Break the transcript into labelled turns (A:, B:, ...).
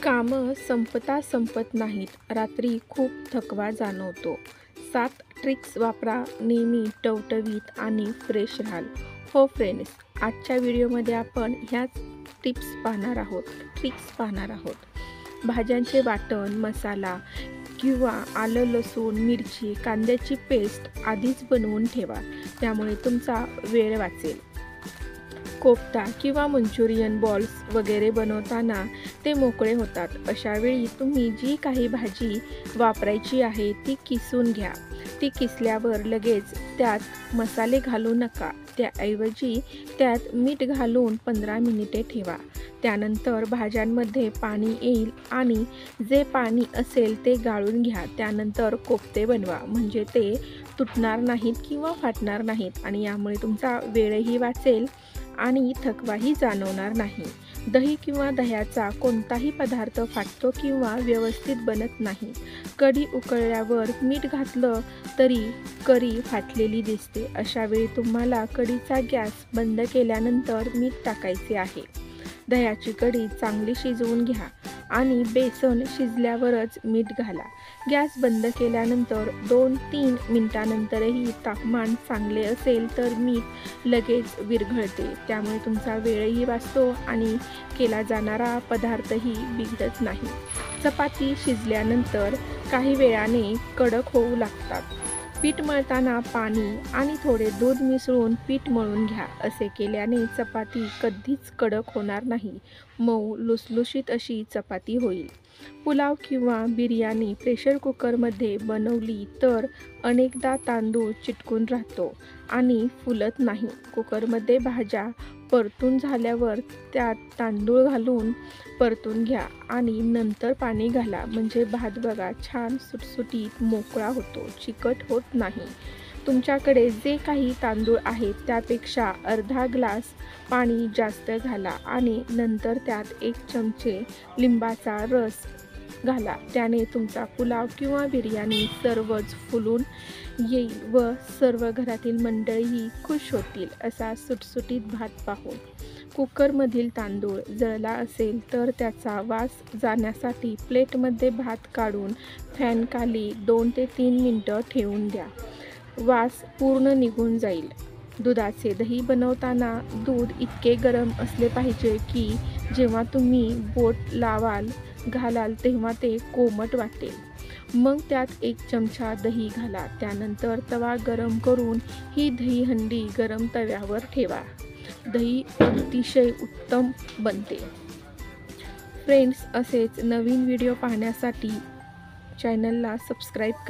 A: कामं संपता संपत नाहीत. रात्री खूप थकवा जाणवतो. 7 ट्रिक्स वापरा, नेहमी टवटवीत आणि फ्रेश राहाल. हो फ्रेंड्स, आजच्या व्हिडिओमध्ये आपण ह्याच ट्रिक्स पाहणार आहोत. भाज्यांचे वाटण, मसाला किंवा आलं, लसूण, मिरची, कांद्याची पेस्ट आधीच बनवून ठेवा. त्यामुळे तुमचा वेळ वाचेल. कोफ्ता किंवा मंचुरियन बॉल्स वगैरे बनवताना ते मोकळे होतात. अशावेळी तुम्ही जी काही भाजी वापरायची आहे ती किसून घ्या. ती किसल्यावर लगेच त्यात मसाले घालू नका. त्याऐवजी त्यात मीठ घालून 15 मिनिटे ठेवा. त्यानंतर भाज्यांमध्ये पाणी येईल आणि जे पाणी असेल ते गाळून घ्या. त्यानंतर कोफ्ते बनवा, म्हणजे ते तुटणार नाहीत किंवा फाटणार नाहीत आणि यामुळे तुमचा वेळही वाचेल आणि थकवाही जाणवणार नाही. दही किंवा दह्याचा कोणताही पदार्थ फाटतो किंवा व्यवस्थित बनत नाही. कढी उकळल्यावर मीठ घातलं तरी कढी फाटलेली दिसते. अशावेळी तुम्हाला कढीचा गॅस बंद केल्यानंतर मीठ टाकायचे आहे. दह्याची कढी चांगली शिजवून घ्या आणि बेसन शिजल्यावरच मीठ घाला. गॅस बंद केल्यानंतर 2-3 मिनिटांनंतरही तापमान चांगले असेल तर मीठ लगेच विरघळते. त्यामुळे तुमचा वेळही वाचतो आणि केला जाणारा पदार्थही बिघडत नाही. चपाती शिजल्यानंतर काही वेळाने कडक होऊ लागतात. पीठ मळताना पाणी आणि थोडे दूध मिसळून पीठ मळून घ्या. असे केल्याने चपाती कधीच कडक होणार नाही. मऊ लुसलुशीत अशी चपाती होईल. पुलाव किंवा बिर्याणी प्रेशर कुकरमध्ये बनवली तर अनेकदा तांदूळ चिटकून राहतो आणि फुलत नाही. कुकरमध्ये भाज्या परतून झाल्यावर त्यात तांदूळ घालून परतून घ्या आणि नंतर पाणी घाला. म्हणजे भात बघा छान सुटसुटीत मोकळा होतो, चिकट होत नाही. तुमच्याकडे जे काही तांदूळ आहेत त्यापेक्षा अर्धा ग्लास पाणी जास्त घाला आणि नंतर त्यात 1 चमचे लिंबाचा रस घाला. त्याने तुमचा पुलाव किंवा बिर्याणी सर्वच फुलून येईल व सर्व घरातील मंडळीही खुश होतील असा सुटसुटीत भात पाहून. कुकरमधील तांदूळ जळला असेल तर त्याचा वास जाण्यासाठी प्लेटमध्ये भात काढून फॅनखाली 2 ते 3 मिनिटं ठेवून द्या. वास पूर्ण निघून जाईल. दुधाचे दही बनवताना दूध इतके गरम असले पाहिजे की जेव्हा तुम्ही बोट घालाल तेव्हा ते कोमट वाटेल. मग त्यात 1 चमचा दही घाला. त्यानंतर तवा गरम करून ही दहीहंडी गरम तव्यावर ठेवा. दही अतिशय उत्तम बनते. फ्रेंड्स, असेच नवीन व्हिडिओ पाहण्यासाठी चॅनलला सबस्क्राईब करा.